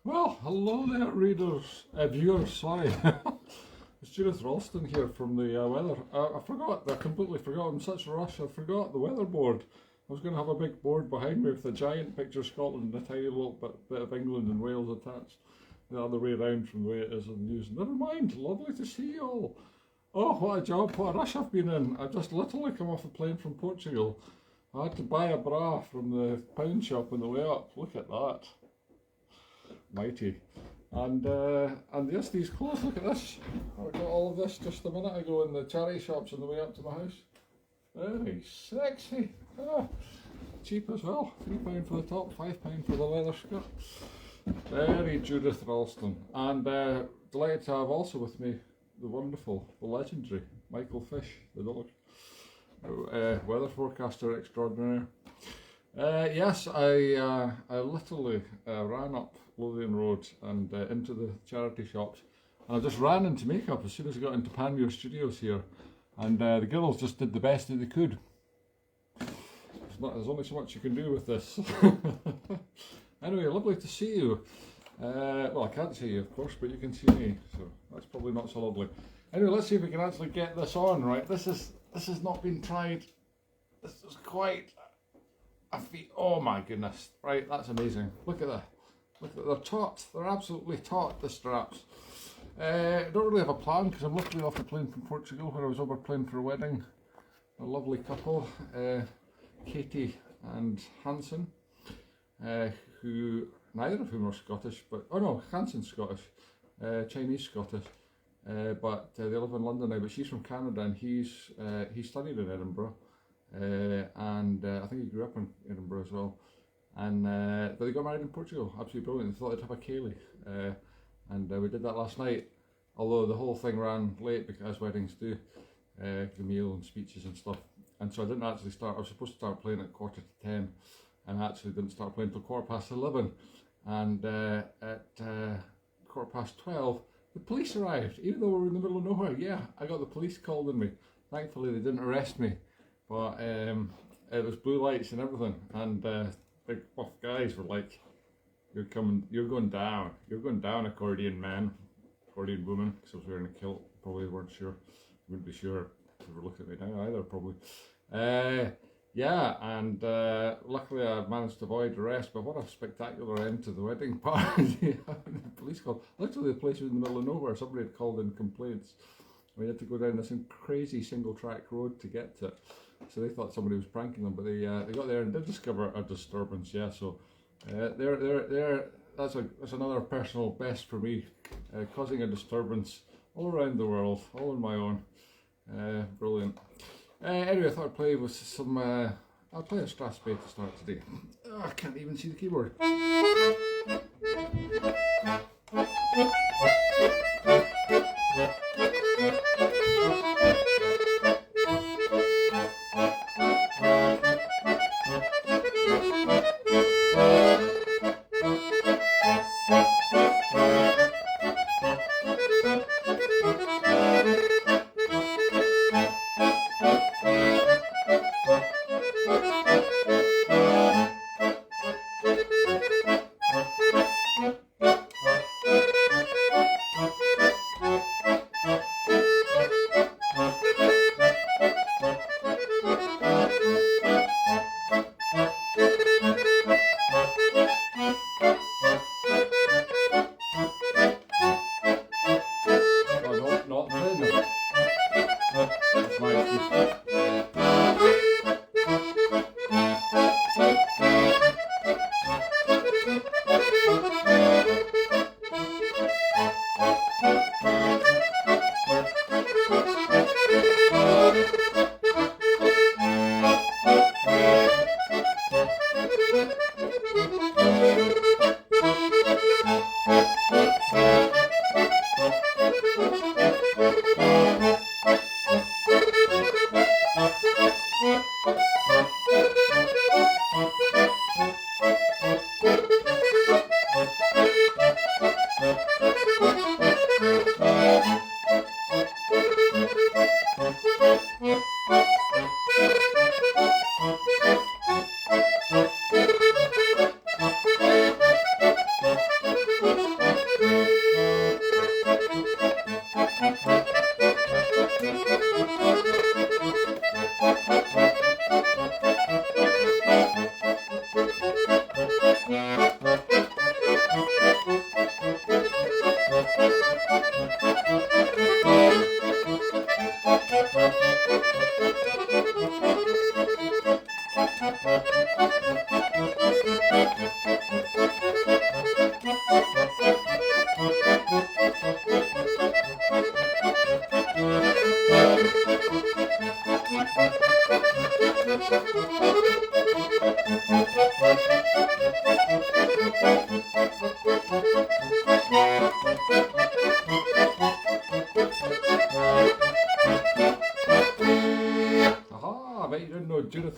Well, hello there, readers, viewers, sorry. It's Judith Ralston here from the weather. I completely forgot, I'm in such a rush, I forgot the weather board. I was going to have a big board behind me with a giant picture of Scotland and a tiny little bit of England and Wales attached. The other way around from the way it is in the news. Never mind, lovely to see you all. Oh, what a job, what a rush I've been in. I've just literally come off a plane from Portugal. I had to buy a bra from the pound shop on the way up. Look at that. Mighty. And yes, these clothes, look at this. I got all of this just a minute ago in the charity shops on the way up to my house. Very sexy. Ah, cheap as well. £3 for the top, £5 for the leather skirt. Very Judith Ralston. And delighted to have also with me the wonderful, the legendary Michael Fish, the dog. Weather forecaster extraordinaire. Yes, I literally ran up Lothian Road and into the charity shops, and I just ran into makeup as soon as I got into Panmure Studios here, and the girls just did the best that they could. There's only so much you can do with this. Anyway, lovely to see you. Well, I can't see you, of course, but you can see me, so that's probably not so lovely. Anyway, let's see if we can actually get this on, right? This has not been tried. This is quite a feat. Oh my goodness, right, that's amazing. Look at that. Look at that. They're taut. They're absolutely taut, the straps. I don't really have a plan because I'm literally off the plane from Portugal where I was over playing for a wedding. A lovely couple, Katie and Hanson, who neither of whom are Scottish, but oh no, Hanson's Scottish, Chinese Scottish, but they live in London now. But she's from Canada and he studied in Edinburgh, and I think he grew up in Edinburgh as well. And but they got married in Portugal. Absolutely brilliant. They thought they'd have a ceilidh, and we did that last night. Although the whole thing ran late because as weddings do, the meal and speeches and stuff. And so I didn't actually start. I was supposed to start playing at 10:15, and I actually didn't start playing until 11:15. And at 12:15, the police arrived. Even though we were in the middle of nowhere, yeah, I got the police called on me. Thankfully, they didn't arrest me, but it was blue lights and everything, and big buff guys were like, you're going down, accordion man, accordion woman, because I was wearing a kilt. Probably weren't sure, wouldn't be sure if they were looking at me now either, probably. Yeah, and luckily I managed to avoid arrest, but what a spectacular end to the wedding party. The police called, literally the place was in the middle of nowhere. Somebody had called in complaints. We had to go down this crazy single track road to get to it. So they thought somebody was pranking them, but they got there and did discover a disturbance. Yeah, so that's another personal best for me, causing a disturbance all around the world, all on my own. Brilliant. Anyway, I thought I'd play with some. I'll play a Strasbourg to start today. Oh, I can't even see the keyboard.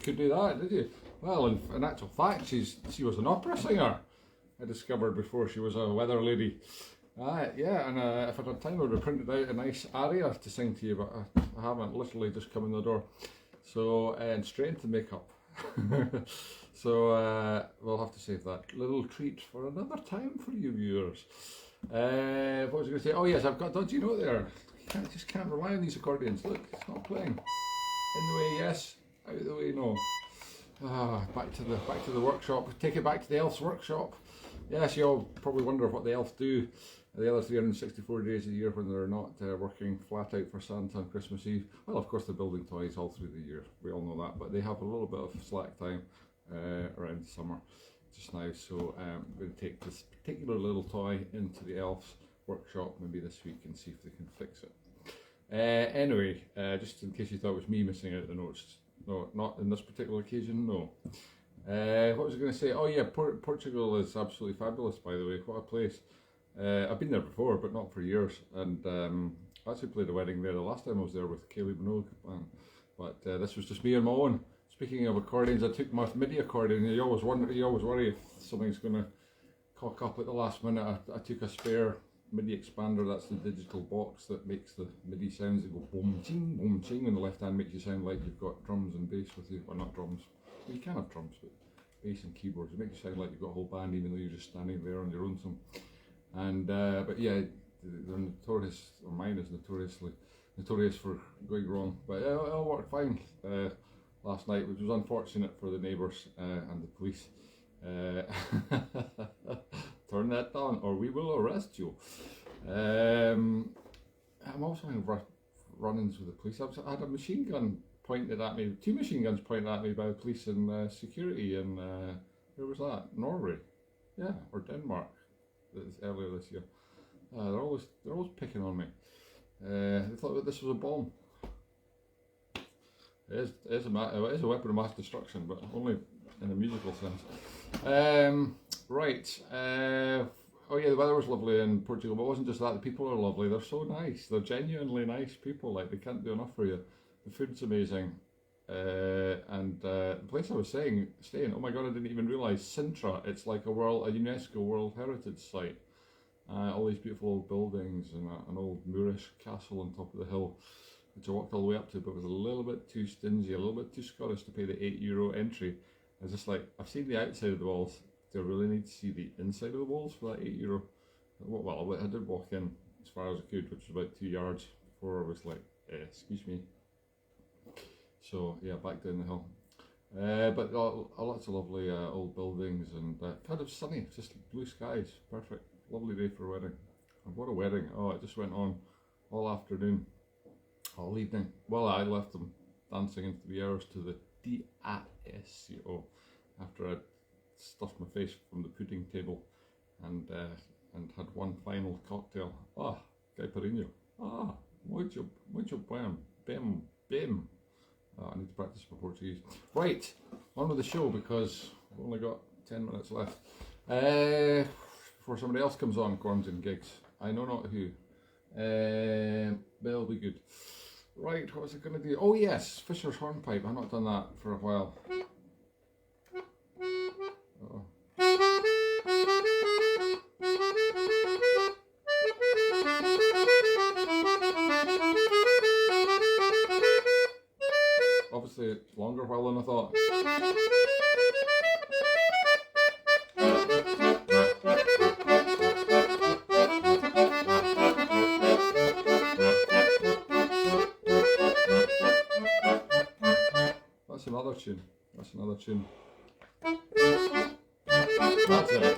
could do that, did you? Well, in actual fact, she was an opera singer. I discovered before she was a weather lady. Yeah, and if I'd had time, I would have printed out a nice aria to sing to you, but I haven't. Literally just come in the door. So, and straight into makeup. So we'll have to save that little treat for another time for you viewers. What was I going to say? Oh yes, I've got dodgy note there. You just can't rely on these accordions. Look, it's not playing. In the way, yes. Out of the way, no. Back to the workshop. Take it back to the elf's workshop. Yes, you all probably wonder what the elves do the other 364 days a year when they're not working flat out for Santa on Christmas Eve. Well, of course, they're building toys all through the year. We all know that, but they have a little bit of slack time around summer just now. So I'm going to take this particular little toy into the elf's workshop maybe this week and see if they can fix it. Anyway, just in case you thought it was me missing out the notes, no, not in this particular occasion, no. What was I going to say? Oh yeah, Portugal is absolutely fabulous, by the way. What a place. I've been there before, but not for years. And I actually played a wedding there the last time I was there with Kaylee Minogue. But this was just me on my own. Speaking of accordions, I took my MIDI accordion. You always worry if something's going to cock up at the last minute. I took a spare MIDI expander. That's the digital box that makes the MIDI sounds that go boom ching, and the left hand makes you sound like you've got drums and bass with you. Well, not drums. Well, you can have drums, but bass and keyboards. It makes you sound like you've got a whole band, even though you're just standing there on your own. And but yeah, they're notorious, or mine is notorious for going wrong. But it all worked fine last night, which was unfortunate for the neighbours and the police. Turn that down, or we will arrest you. I'm also having run-ins with the police. I had a machine gun pointed at me, 2 machine guns pointed at me by the police in security in, where was that? Norway? Yeah, or Denmark. Earlier this year. They're always picking on me. They thought that this was a bomb. It is a weapon of mass destruction, but only in a musical sense. Right. Oh yeah, the weather was lovely in Portugal, but it wasn't just that. The people are lovely. They're so nice. They're genuinely nice people. Like, they can't do enough for you. The food's amazing. And the place I was staying, oh my god, I didn't even realise, Sintra, it's like a UNESCO World Heritage Site. All these beautiful old buildings and an old Moorish castle on top of the hill, which I walked all the way up to, but was a little bit too stingy, a little bit too Scottish to pay the €8 entry. I was just like, I've seen the outside of the walls, do I really need to see the inside of the walls for that €8? Well, I did walk in as far as I could, which was about 2 yards, before I was like, excuse me. So yeah, back down the hill. But lots of lovely old buildings and kind of sunny, just blue skies, perfect, lovely day for a wedding. And what a wedding! Oh, it just went on all afternoon, all evening. Well, I left them dancing into the hours to the DASCO after I'd stuffed my face from the pudding table and had one final cocktail. Caipirinha. Muito bem. I need to practice my Portuguese. Right, on with the show because we've only got 10 minutes left. Before somebody else comes on, Quarantine Gigs. I know not who. They'll be good. Right, what was I going to do? Oh yes, Fisher's Hornpipe. I've not done that for a while. Oh. Obviously, it's longer while than I thought. That's another tune. That's another tune. That's it.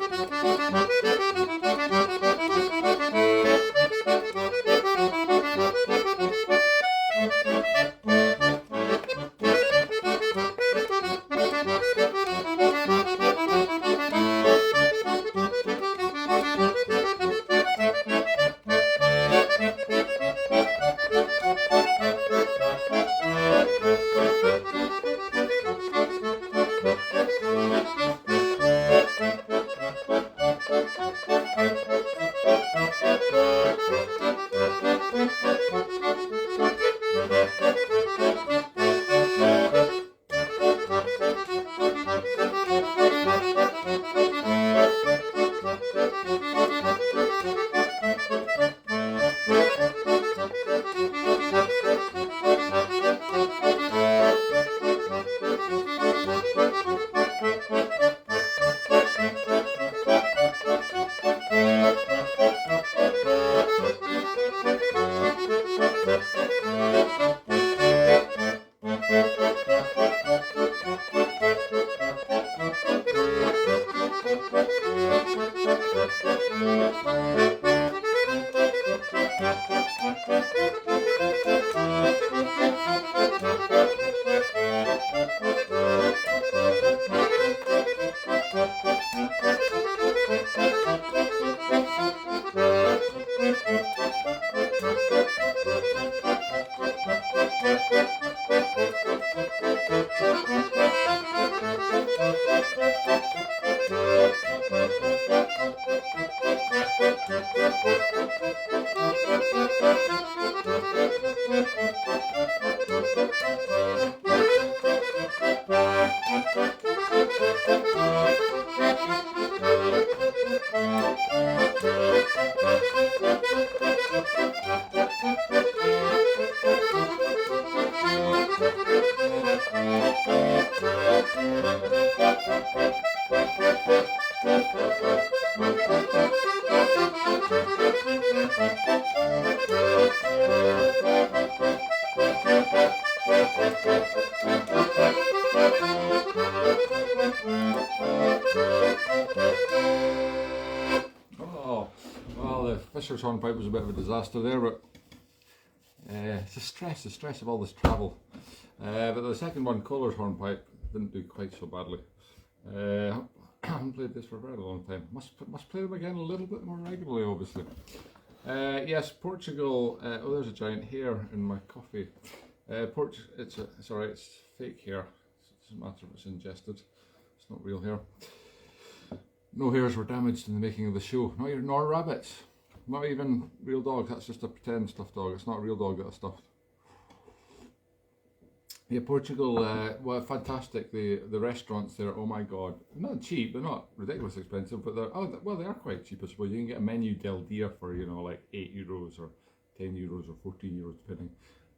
Fisher's hornpipe was a bit of a disaster there, but it's the stress of all this travel. But the second one, Kohler's hornpipe, didn't do quite so badly. I haven't played this for a very long time. Must play them again a little bit more regularly, obviously. Yes, Portugal. Oh, there's a giant hair in my coffee. It's alright. It's fake hair. It doesn't matter if it's ingested. It's not real hair. No hairs were damaged in the making of the show. Nor rabbits. Not even real dog. That's just a pretend stuffed dog. It's not a real dog that I stuffed. Yeah, Portugal, well, fantastic. The restaurants there, oh my god, they're not cheap, they're not ridiculously expensive, but they are quite cheap, I suppose. You can get a menu del dia for, you know, like €8 or €10 or €14, depending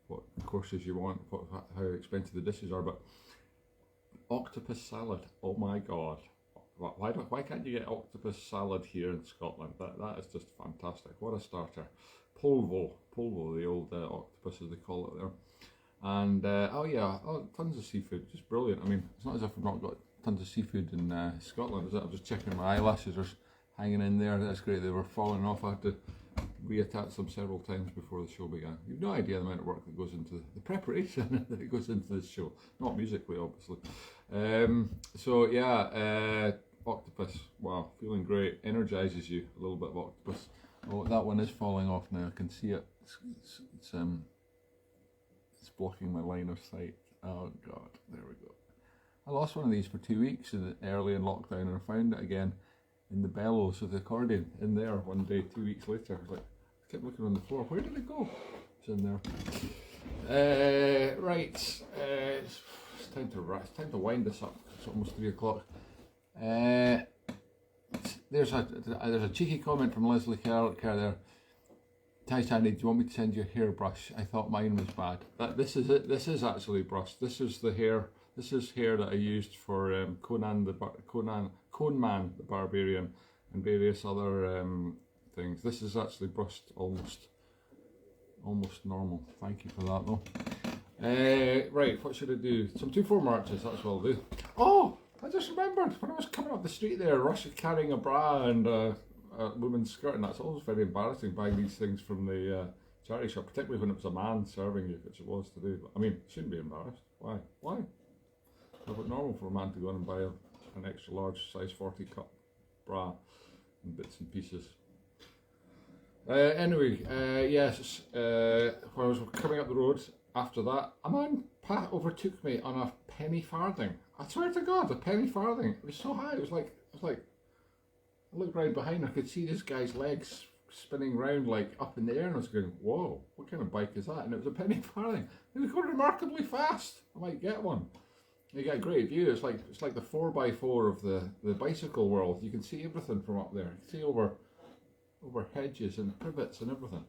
what courses you want, how expensive the dishes are. But octopus salad, oh my god, why can't you get octopus salad here in Scotland? That is just fantastic. What a starter. Polvo, the old octopus as they call it there. And tons of seafood, just brilliant. I mean, it's not as if we've not got tons of seafood in Scotland, is it? I'm just checking my eyelashes are hanging in there. That's great. They were falling off. I had to reattach them several times before the show began. You've no idea the amount of work that goes into the preparation that goes into this show. Not musically, obviously. Octopus. Wow, feeling great. Energizes you a little bit of octopus. Oh, that one is falling off now. I can see it. It's blocking my line of sight. Oh god, there we go. I lost one of these for 2 weeks early in lockdown, and I found it again in the bellows of the accordion in there one day 2 weeks later. I kept looking on the floor. Where did it go? It's in there. Right. It's time to rest. It's time to wind this up. It's almost 3 o'clock. There's a cheeky comment from Leslie Kerr there. Hi Sandy, do you want me to send you a hairbrush? I thought mine was bad. This is it. This is actually brushed. This is the hair. This is hair that I used for Conan the Barbarian and various other things. This is actually brushed almost normal. Thank you for that though. Right, what should I do? Some 2/4 marches. That's what I'll do. Oh, I just remembered when I was coming up the street there, Russia carrying a bra and a woman's skirt, and that's always very embarrassing buying these things from the charity shop, particularly when it was a man serving you, which it was today. But I mean, shouldn't be embarrassed. Why? Is it normal for a man to go on and buy an extra large size 40 cup bra in bits and pieces? Yes, when I was coming up the road after that, a man overtook me on a penny farthing. I swear to God, a penny farthing. It was so high. It was like. I looked right behind, I could see this guy's legs spinning round like up in the air, and I was going, whoa, what kind of bike is that? And it was a penny farthing. It was going remarkably fast. I might get one. You get a great view. It's like the 4x4 of the bicycle world. You can see everything from up there. You can see over hedges and privots and everything.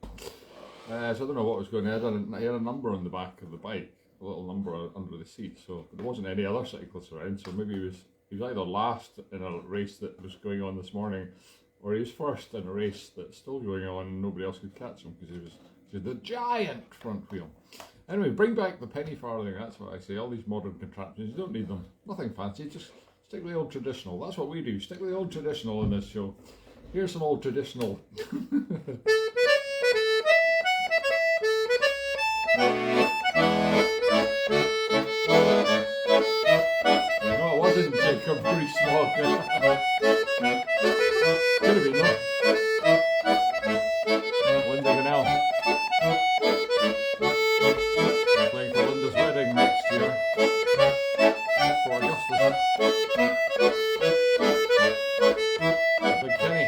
So I don't know what was going on. He had a number on the back of the bike, a little number under the seat. So there wasn't any other cyclists around. So maybe he was either last in a race that was going on this morning, or he was first in a race that's still going on and nobody else could catch him because he was the giant front wheel. Anyway, bring back the penny farthing, that's what I say. All these modern contraptions, you don't need them. Nothing fancy, just stick with the old traditional. That's what we do, stick with the old traditional in this show. Here's some old traditional. Jacob Rees-Mogg. Could have been, no? Linda Ganell. Playing for Linda's wedding next year. For Augustus. Big Kenny.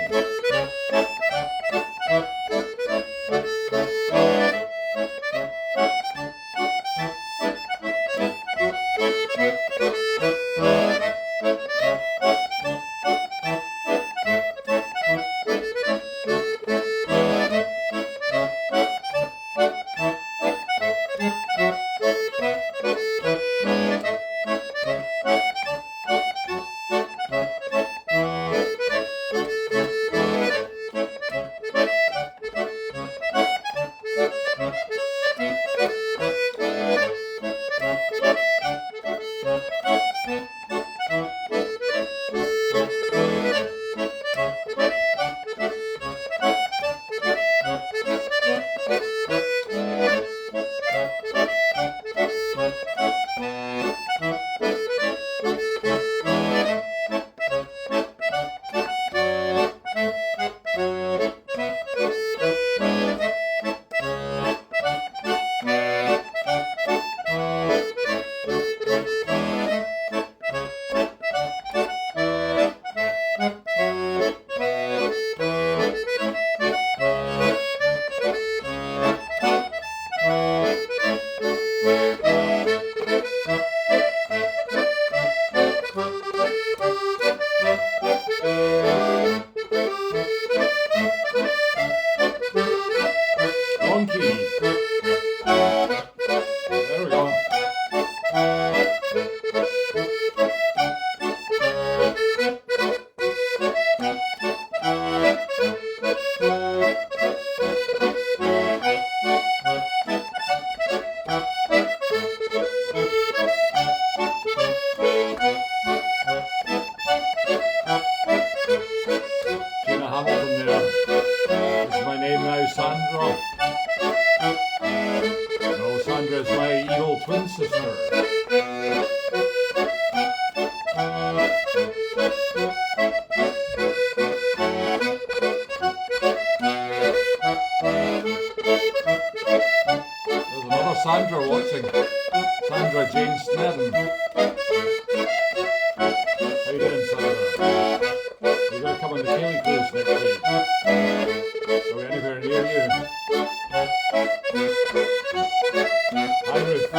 This is my name now, Sandra. No, Sandra is my evil twin sister. There's another Sandra watching. Sandra Jane Snedden. How you doing, Sandra? You're going to come on the Kelly cruise next week. Are we anywhere near you? Hi, Ruth.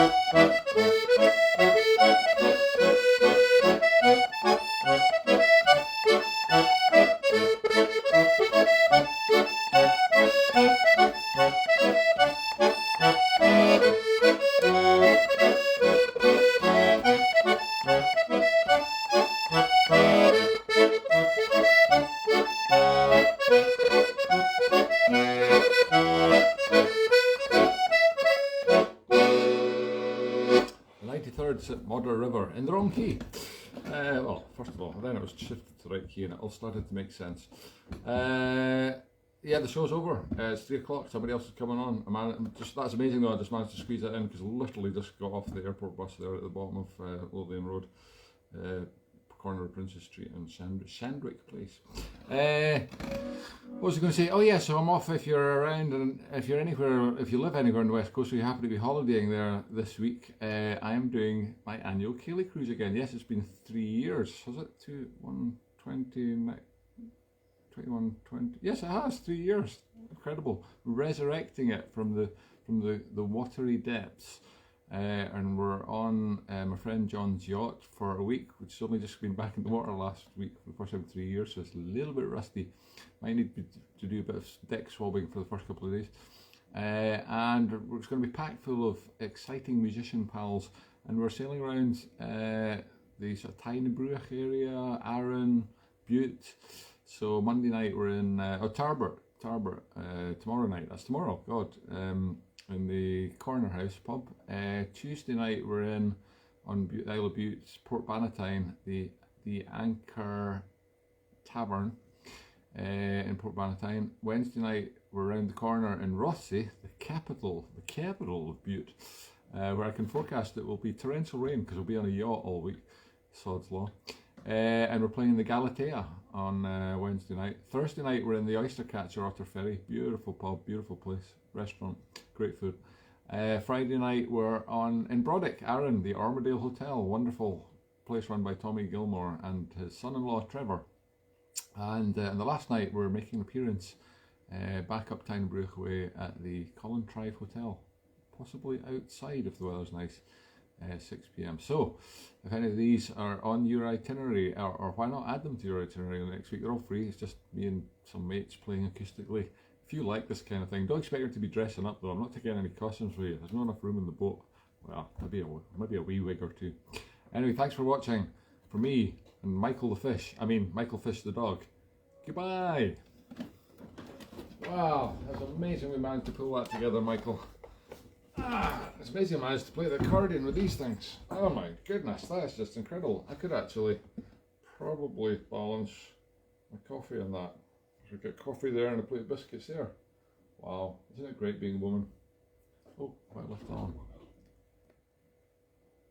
At Modder River in the wrong key. Well, first of all, then it was shifted to the right key and it all started to make sense. Yeah, the show's over. It's 3 o'clock. Somebody else is coming on. That's amazing though. I just managed to squeeze that in because literally just got off the airport bus there at the bottom of Lothian Road, corner of Princess Street and Shandwick Place. What was I going to say? Oh yeah, so I'm off if you're around and if you're anywhere, if you live anywhere on the West Coast or you happen to be holidaying there this week, I am doing my annual Ceilidh cruise again. Yes, it's been 3 years. Has it? 21, 20? Yes, it has. 3 years. Incredible. Resurrecting it from the watery depths. And we're on my friend John's yacht for a week, which has only just been back in the water last week for the first time in 3 years, so it's a little bit rusty. Might need to do a bit of deck swabbing for the first couple of days. And it's going to be packed full of exciting musician pals, and we're sailing around the sort of Tynebruach area, Arran, Butte. So Monday night we're in Tarbert, tomorrow night, that's tomorrow, God. In the Corner House pub. Tuesday night we're in on the Isle of Bute, Port Bannatyne, the Anchor Tavern in Port Bannatyne. Wednesday night we're around the corner in Rothesay, the capital of Bute, where I can forecast it will be torrential rain because we'll be on a yacht all week, sod's law. And we're playing the Galatea on Wednesday night. Thursday night we're in the Oyster Catcher Otter Ferry, beautiful pub, beautiful place, restaurant, great food. Friday night we're in Brodick, Arran, the Armadale Hotel, wonderful place run by Tommy Gilmore and his son-in-law Trevor. And the last night we're making an appearance back up Tynebruach way at the Collintrive Hotel, possibly outside if the weather's nice. 6 p.m. So, if any of these are on your itinerary, or why not add them to your itinerary next week? They're all free. It's just me and some mates playing acoustically. If you like this kind of thing, don't expect me to be dressing up though. I'm not taking any costumes for you. There's not enough room in the boat. Well, maybe a wee wig or two. Anyway, thanks for watching. For me and Michael the fish. Michael Fish the dog. Goodbye. Wow, that's amazing we managed to pull that together, Michael. It's amazing I managed to play the accordion with these things. Oh my goodness, that's just incredible. I could actually probably balance my coffee on that. I get coffee there and a plate of biscuits there. Wow, isn't it great being a woman? Oh, quite left on.